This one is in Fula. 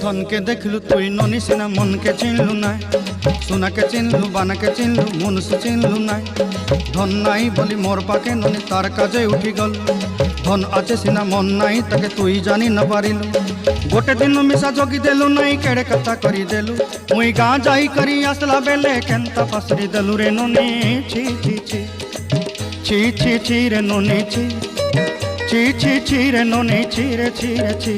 ধনকে দেখলু তুই ননি সিনা মনকে চিনলু নাই, সোনাকে চিনলু বানাকে চিনলু মনুষ্য চিনলু নাই। ধন নাই বলি মোর পাকে ননি তার কাজে উঠি গল, ধন আছে সিনা মন নাই তাকে তুই জানি না পারিলু। গোটে দিন মিশা জগি দেলু নাই কেড়ে কথা করি দেলু, মুই গাঁ যাই করি আসলা বেলে কেনতা পাসরি দেলু রে ননি। ছি ছি ছি ছি ছি ছি রে ননি ছি ছি ছি ছি রে ননি ছি রে ছি রে ছি।